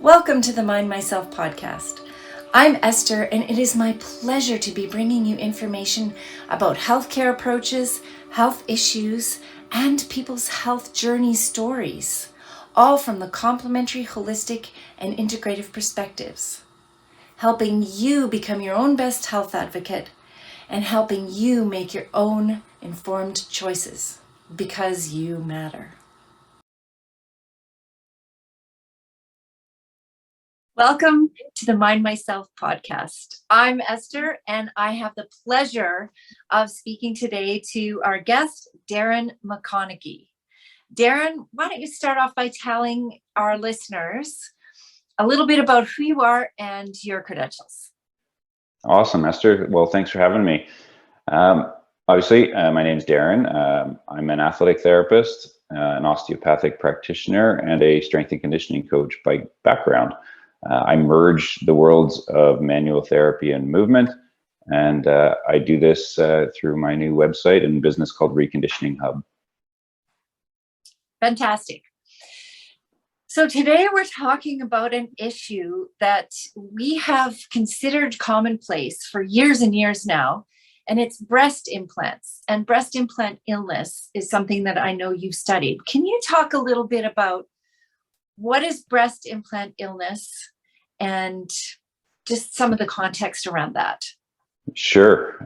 Welcome to the Mind Myself podcast. I'm Esther, and it is my pleasure to be bringing you information about healthcare approaches, health issues, and people's health journey stories, all from the complementary, holistic, and integrative perspectives, helping you become your own best health advocate and helping you make your own informed choices because you matter. Welcome to the Mind Myself podcast. I'm Esther, and I have the pleasure of speaking today to our guest, Darren McConaughey. Darren, why don't you start off by telling our listeners a little bit about who you are and your credentials? Awesome, Esther. Well, thanks for having me. Obviously, my name's Darren. I'm an athletic therapist, an osteopathic practitioner, and a strength and conditioning coach by background. I merge the worlds of manual therapy and movement, and I do this through my new website and business called Reconditioning Hub. Fantastic. So today we're talking about an issue that we have considered commonplace for years and years now, and it's breast implants. And breast implant illness is something that I know you've studied. Can you talk a little bit about what is breast implant illness and just some of the context around that? Sure.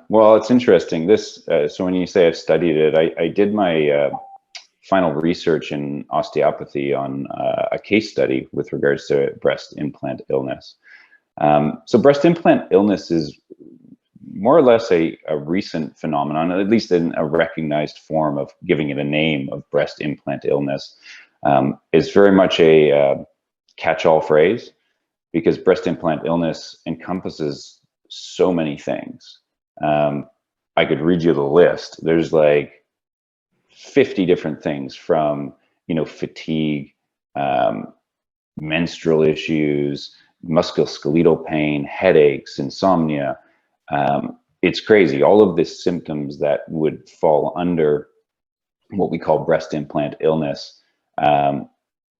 Well, it's interesting. So when you say I've studied it, I did my final research in osteopathy on a case study with regards to breast implant illness. So breast implant illness is more or less a recent phenomenon, at least in a recognized form of giving it a name of breast implant illness. Is very much a catch-all phrase because breast implant illness encompasses so many things. I could read you the list. There's like 50 different things from, fatigue, menstrual issues, musculoskeletal pain, headaches, insomnia. It's crazy. All of the symptoms that would fall under what we call breast implant illness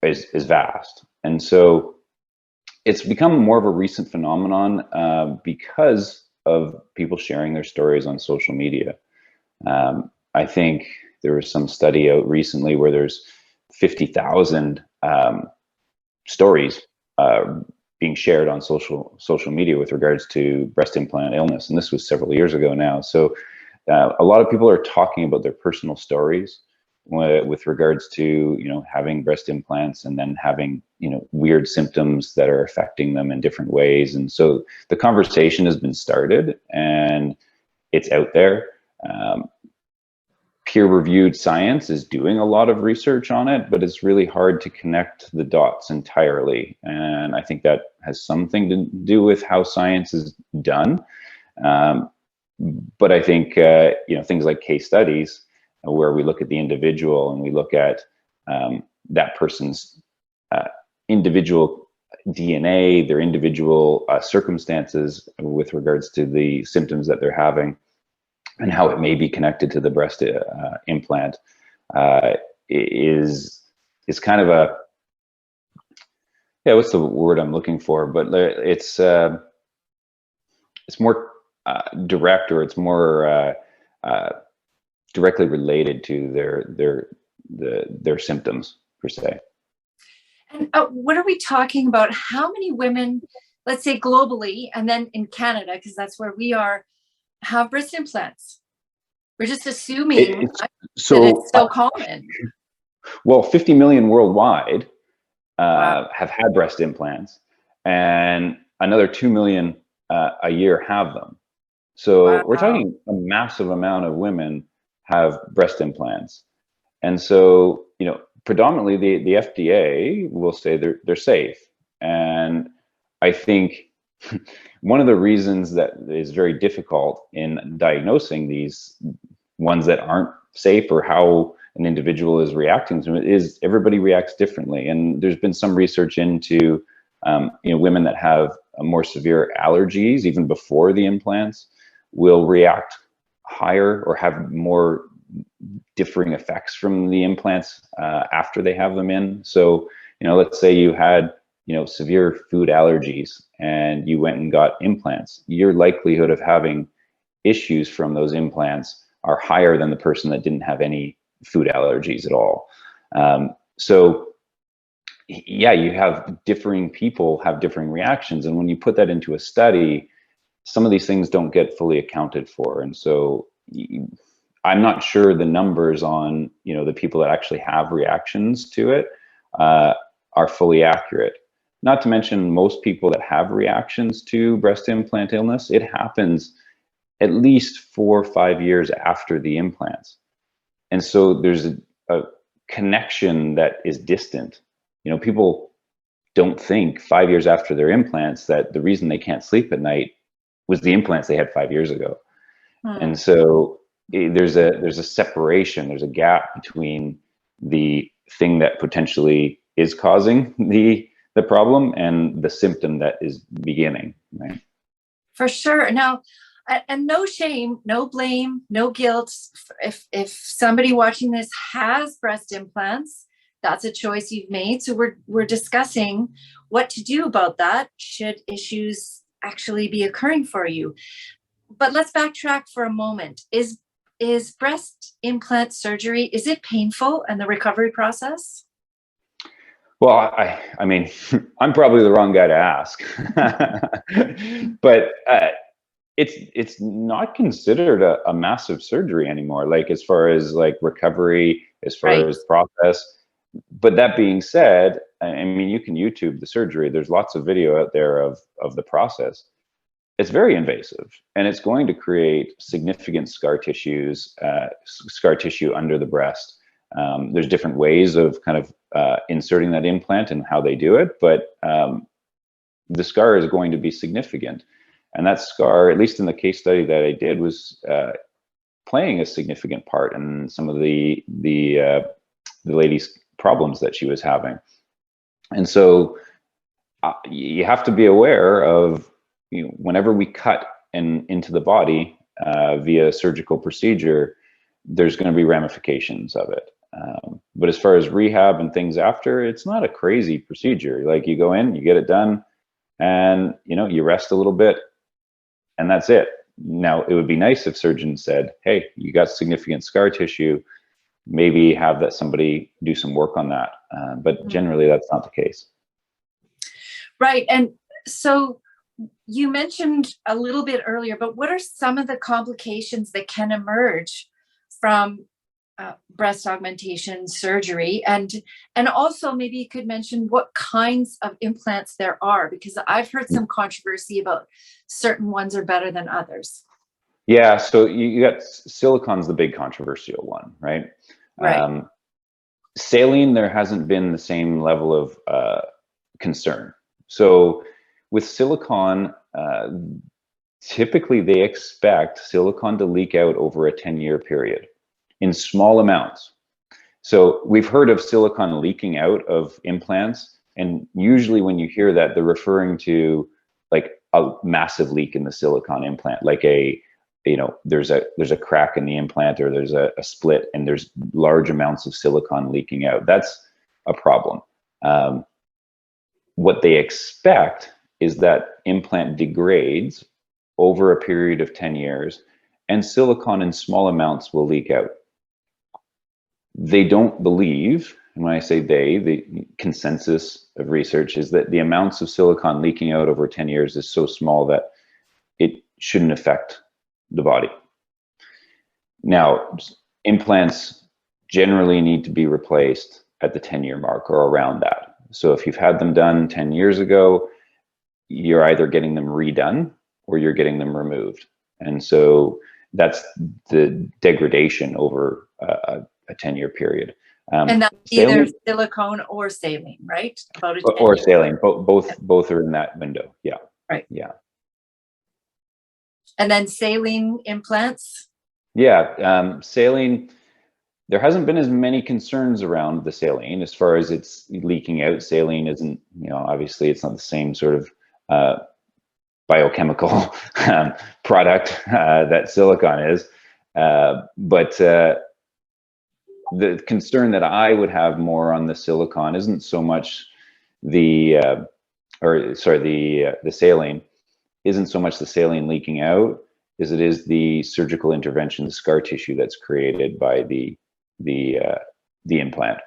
is vast. And so it's become more of a recent phenomenon because of people sharing their stories on social media. I think there was some study out recently where there's 50,000 stories being shared on social media with regards to breast implant illness. And this was several years ago now. So a lot of people are talking about their personal stories with regards to, having breast implants and then having, weird symptoms that are affecting them in different ways. And so the conversation has been started and it's out there. Peer-reviewed science is doing a lot of research on it, but it's really hard to connect the dots entirely. And I think that has something to do with how science is done. But I think, things like case studies where we look at the individual and we look at that person's individual DNA, their individual circumstances with regards to the symptoms that they're having, and how it may be connected to the breast implant is kind of a, what's the word I'm looking for? But it's more direct, or it's more directly related to their symptoms per se. And what are we talking about? How many women, let's say globally, and then in Canada, because that's where we are, have breast implants? We're just assuming that it's so common. Well, 50 million worldwide Wow. have had breast implants, and another 2 million a year have them. So Wow. We're talking a massive amount of women have breast implants. And so, predominantly the FDA will say they're safe. And I think one of the reasons that is very difficult in diagnosing these ones that aren't safe, or how an individual is reacting to it, is everybody reacts differently. And there's been some research into women that have more severe allergies even before the implants will react higher or have more differing effects from the implants after they have them in. So, let's say you had severe food allergies and you went and got implants, your likelihood of having issues from those implants are higher than the person that didn't have any food allergies at all. So yeah, you have differing people have differing reactions. And when you put that into a study, some of these things don't get fully accounted for. And so I'm not sure the numbers on, the people that actually have reactions to it are fully accurate. Not to mention most people that have reactions to breast implant illness, it happens at least 4 or 5 years after the implants. And so there's a connection that is distant. People don't think 5 years after their implants that the reason they can't sleep at night was the implants they had 5 years ago. And so there's a separation, there's a gap between the thing that potentially is causing the problem and the symptom that is beginning, right? For sure. Now, and no shame, no blame, no guilt. If somebody watching this has breast implants, that's a choice you've made. So we're discussing what to do about that should issues actually be occurring for you. But let's backtrack for a moment. Is breast implant surgery, is it painful and the recovery process? Well, I mean, I'm probably the wrong guy to ask, but it's not considered a massive surgery anymore. Like as far as like recovery, as far Right. as process. But that being said, I mean, you can YouTube the surgery. There's lots of video out there of the process. It's very invasive, and it's going to create significant scar tissue under the breast. There's different ways of kind of inserting that implant and how they do it, but the scar is going to be significant. And that scar, at least in the case study that I did, was playing a significant part in some of the lady's problems that she was having. And so you have to be aware of, whenever we cut into the body via surgical procedure, there's going to be ramifications of it. But as far as rehab and things after, it's not a crazy procedure. Like you go in, you get it done, and you rest a little bit, and that's it. Now, it would be nice if surgeons said, hey, you got significant scar tissue, maybe have that somebody do some work on that. But generally that's not the case. Right. And so you mentioned a little bit earlier, but what are some of the complications that can emerge from breast augmentation surgery? And also maybe you could mention what kinds of implants there are, because I've heard some controversy about certain ones are better than others. Yeah, so you got silicon's the big controversial one, right? Right. Saline, there hasn't been the same level of concern. So with silicone, typically they expect silicone to leak out over a 10-year period in small amounts. So we've heard of silicone leaking out of implants, and usually when you hear that, they're referring to like a massive leak in the silicone implant, like there's a crack in the implant, or there's a split and there's large amounts of silicone leaking out. That's a problem. What they expect is that implant degrades over a period of 10 years and silicone in small amounts will leak out. They don't believe, and when I say the consensus of research is that the amounts of silicone leaking out over 10 years is so small that it shouldn't affect the body. Now, implants generally need to be replaced at the 10-year mark or around that. So if you've had them done 10 years ago, you're either getting them redone or you're getting them removed. And so that's the degradation over a 10-year period. And that's either silicone or saline, right? Or saline. Both are in that window. Yeah. Right. Yeah. And then saline implants? Yeah. Saline, there hasn't been as many concerns around the saline as far as it's leaking out. Saline isn't, obviously it's not the same sort of biochemical product that silicone is. But the concern that I would have more on the silicone isn't so much the or sorry, the saline isn't so much the saline leaking out as it is the surgical intervention, the scar tissue that's created by the implant.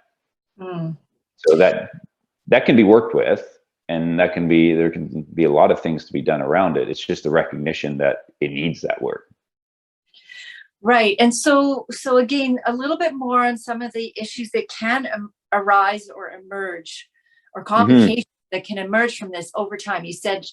Mm. So that can be worked with, and there can be a lot of things to be done around it. It's just the recognition that it needs that work. Right. And so again, a little bit more on some of the issues that can arise or emerge, or complications that can emerge from this over time. You said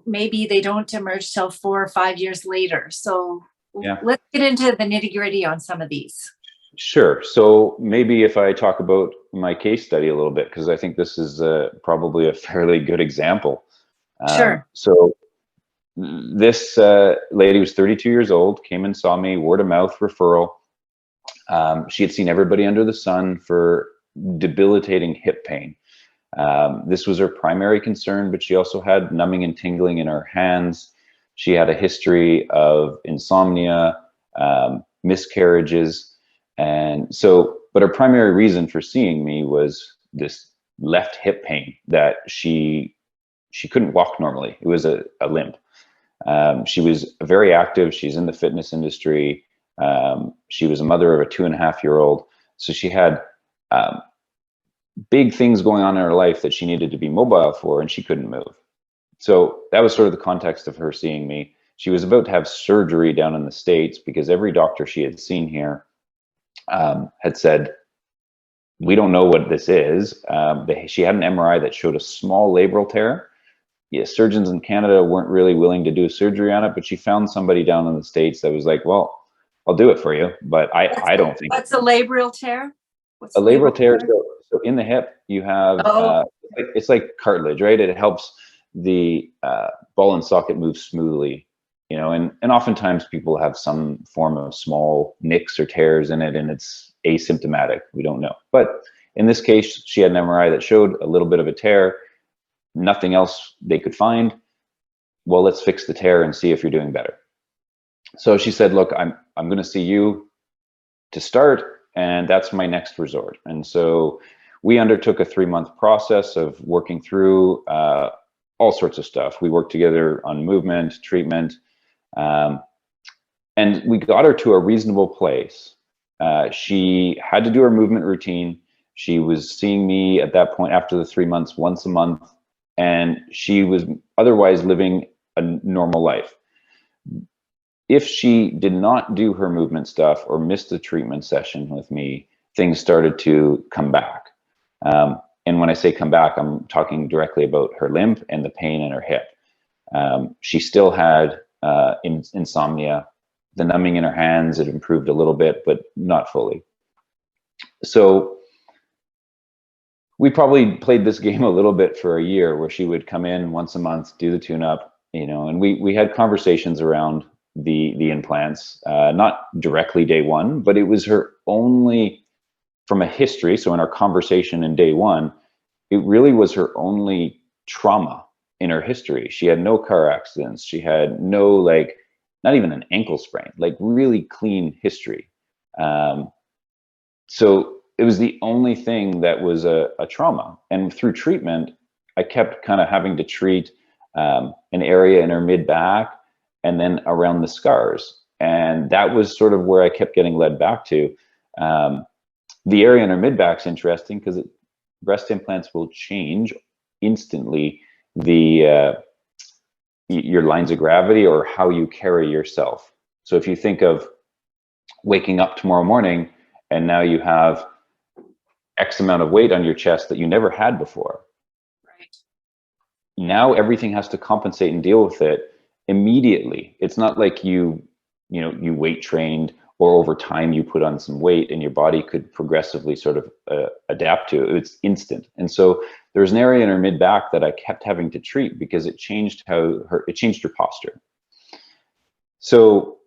maybe they don't emerge till 4 or 5 years later. So Yeah. let's get into the nitty gritty on some of these. Sure. So maybe if I talk about my case study a little bit, because I think this is probably a fairly good example. Sure. So this lady was 32 years old, came and saw me, word of mouth referral. She had seen everybody under the sun for debilitating hip pain. This was her primary concern, but she also had numbing and tingling in her hands. She had a history of insomnia, miscarriages. And so, but her primary reason for seeing me was this left hip pain that she couldn't walk normally. It was a limp. She was very active. She's in the fitness industry. She was a mother of a 2.5-year-old. So she had big things going on in her life that she needed to be mobile for, and she couldn't move. So that was sort of the context of her seeing me. She was about to have surgery down in the States because every doctor she had seen here had said, we don't know what this is. She had an MRI that showed a small labral tear. Yeah, surgeons in Canada weren't really willing to do a surgery on it, but she found somebody down in the States that was like, well, I'll do it for you, but I don't think. What's a labral tear? What's a labral tear? So in the hip, you have, it's like cartilage, right? It helps the ball and socket move smoothly, you know, and oftentimes people have some form of small nicks or tears in it, and it's asymptomatic. We don't know. But in this case, she had an MRI that showed a little bit of a tear, nothing else they could find. Well, let's fix the tear and see if you're doing better. So she said, look, I'm going to see you to start, and that's my next resort. And so we undertook a 3-month process of working through all sorts of stuff. We worked together on movement, treatment, and we got her to a reasonable place. She had to do her movement routine. She was seeing me at that point after the 3 months once a month, and she was otherwise living a normal life. If she did not do her movement stuff or missed the treatment session with me, things started to come back. And when I say come back, I'm talking directly about her limp and the pain in her hip. She still had insomnia. The numbing in her hands had improved a little bit, but not fully. So we probably played this game a little bit for a year, where she would come in once a month, do the tune-up, you know, and we had conversations around the implants, not directly day one, but it was her only, from a history. So in our conversation in day one, it really was her only trauma in her history. She had no car accidents. She had no, like, not even an ankle sprain, like really clean history. So it was the only thing that was a trauma. And through treatment, I kept kind of having to treat an area in her mid-back and then around the scars. And that was sort of where I kept getting led back to. The area in her mid-back's interesting because breast implants will change instantly your lines of gravity, or how you carry yourself. So if you think of waking up tomorrow morning and now you have X amount of weight on your chest that you never had before. Right. Now everything has to compensate and deal with it immediately. It's not like you weight trained, or over time you put on some weight and your body could progressively sort of adapt to it. It's instant. And so there's an area in her mid back that I kept having to treat because it changed her posture. So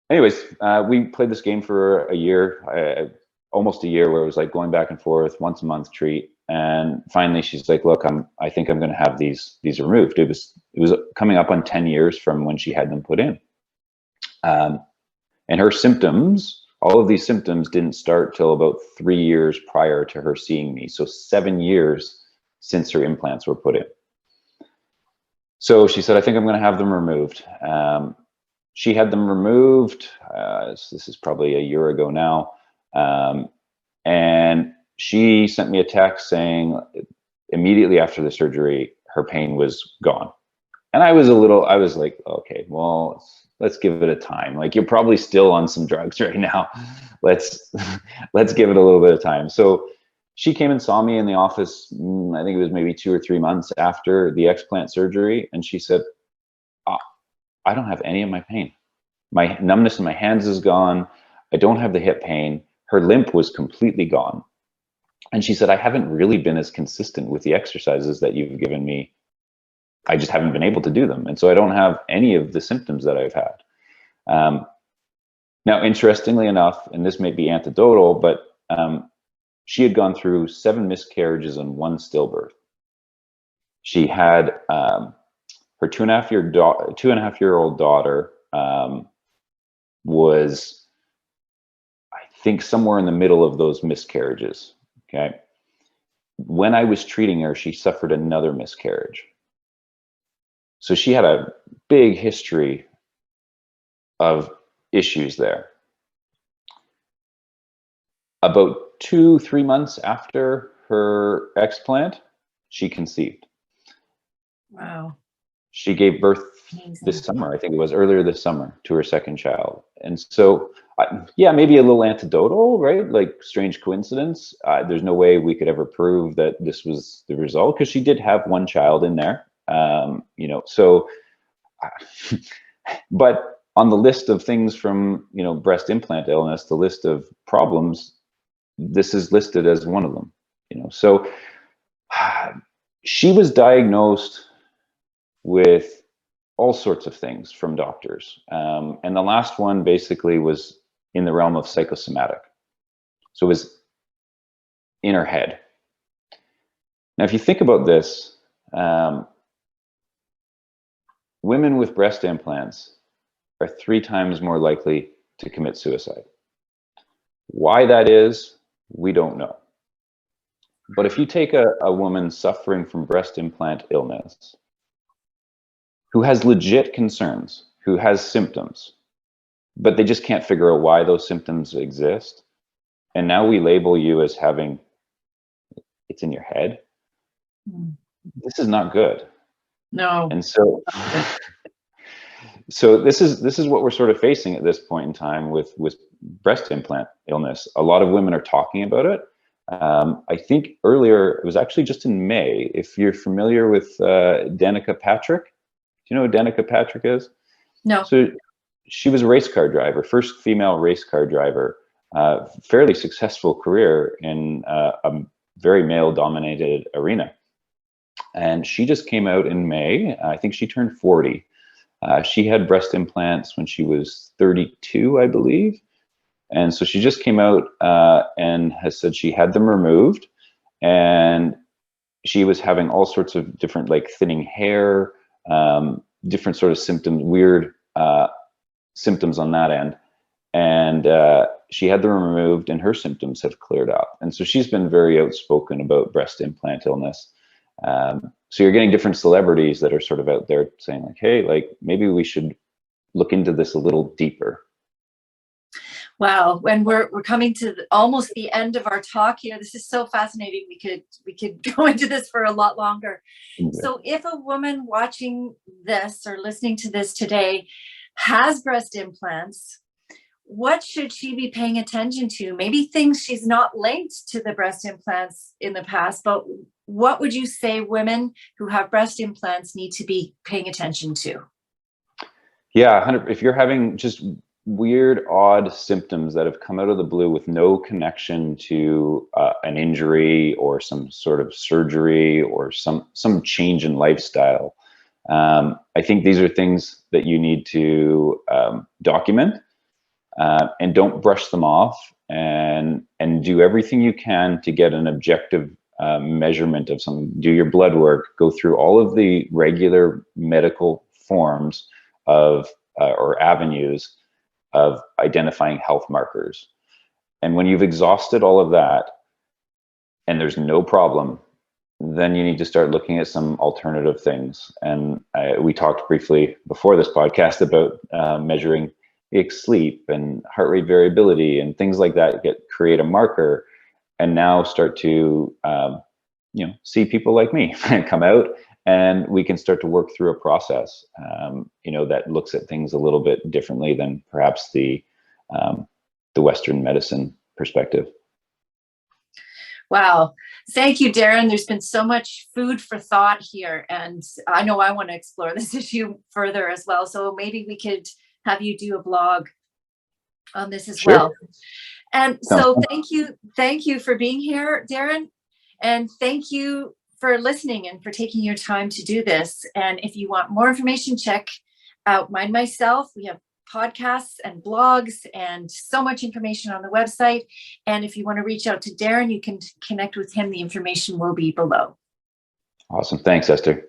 anyways, we played this game for a year, almost a year, where it was like going back and forth, once a month treat. And finally she's like, look, I think I'm going to have these removed. It was coming up on 10 years from when she had them put in. And her symptoms, all of these symptoms didn't start till about 3 years prior to her seeing me. So 7 years since her implants were put in. So she said, I think I'm going to have them removed. She had them removed. This is probably a year ago now. And she sent me a text saying immediately after the surgery, her pain was gone. And I was like, okay, well, let's give it a time. Like, you're probably still on some drugs right now. Let's give it a little bit of time. So she came and saw me in the office. I think it was maybe 2 or 3 months after the explant surgery. And she said, I don't have any of my pain. My numbness in my hands is gone. I don't have the hip pain. Her limp was completely gone. And she said, I haven't really been as consistent with the exercises that you've given me. I just haven't been able to do them. And so I don't have any of the symptoms that I've had. Now, interestingly enough, and this may be anecdotal, but she had gone through 7 miscarriages and 1 stillbirth. She had her 2.5-year-old daughter was, I think, somewhere in the middle of those miscarriages. Okay. When I was treating her, she suffered another miscarriage. So she had a big history of issues there. About 2-3 months after her explant, she conceived. Wow. She gave birth Amazing. this summer. I think it was earlier this summer, to her 2nd child. And so, yeah, maybe a little anecdotal, right? Like, strange coincidence. There's no way we could ever prove that this was the result, because she did have 1 child in there. So, but on the list of things from, breast implant illness, the list of problems, this is listed as one of them. So she was diagnosed with all sorts of things from doctors. And the last one basically was in the realm of psychosomatic. So it was in her head. Now, if you think about this, women with breast implants are 3 times more likely to commit suicide. Why that is, we don't know. But if you take a woman suffering from breast implant illness, who has legit concerns, who has symptoms, but they just can't figure out why those symptoms exist, and now we label you as having, it's in your head, this is not good. No. And so, so this is what we're sort of facing at this point in time with breast implant illness. A lot of women are talking about it. I think earlier, it was actually just in May, if you're familiar with Danica Patrick. Do you know who Danica Patrick is? No. So she was a race car driver, first female race car driver, fairly successful career in a very male-dominated arena. And she just came out in May. I think she turned 40. She had breast implants when she was 32, I believe. And so she just came out and has said she had them removed. And she was having all sorts of different, like, thinning hair, different sort of symptoms, weird symptoms on that end. And she had them removed and her symptoms have cleared up. And so she's been very outspoken about breast implant illness. So you're getting different celebrities that are sort of out there saying, like, hey, like, maybe we should look into this a little deeper. Wow, when we're coming to almost the end of our talk here, this is so fascinating. We could go into this for a lot longer. Okay. So if a woman watching this or listening to this today has breast implants, what should she be paying attention to? Maybe things she's not linked to the breast implants in the past, but what would you say women who have breast implants need to be paying attention to? Yeah, 100. If you're having just weird, odd symptoms that have come out of the blue with no connection to an injury or some sort of surgery or some change in lifestyle, I think these are things that you need to document, and don't brush them off, and do everything you can to get an objective measurement of something. Do your blood work, go through all of the regular medical forms of or avenues of identifying health markers. And when you've exhausted all of that and there's no problem, then you need to start looking at some alternative things. And we talked briefly before this podcast about measuring sleep and heart rate variability and things like that. Create a marker, and now start to see people like me come out, and we can start to work through a process that looks at things a little bit differently than perhaps the Western medicine perspective. Wow. Thank you, Darren. There's been so much food for thought here, and I know I want to explore this issue further as well. So maybe we could have you do a blog on this as well. And so thank you for being here, Darren. And thank you for listening and for taking your time to do this. And if you want more information, check out Mind Myself. We have podcasts and blogs and so much information on the website. And if you want to reach out to Darren, you can connect with him. The information will be below. Awesome. Thanks, Esther.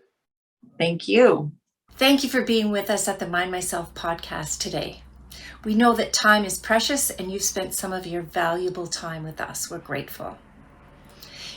Thank you. Thank you for being with us at the Mind Myself podcast today. We know that time is precious, and you've spent some of your valuable time with us. We're grateful.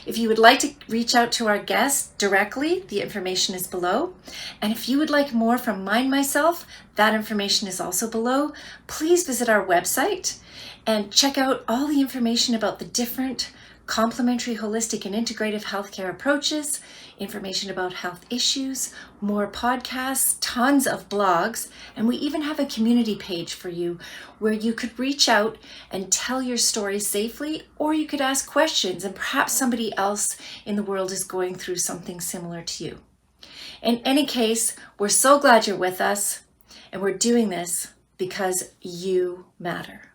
If you would like to reach out to our guests directly, the information is below. And if you would like more from Mind Myself, that information is also below. Please visit our website and check out all the information about the different complementary, holistic, and integrative healthcare approaches, information about health issues, more podcasts, tons of blogs, and we even have a community page for you where you could reach out and tell your story safely, or you could ask questions, and perhaps somebody else in the world is going through something similar to you. In any case, we're so glad you're with us, and we're doing this because you matter.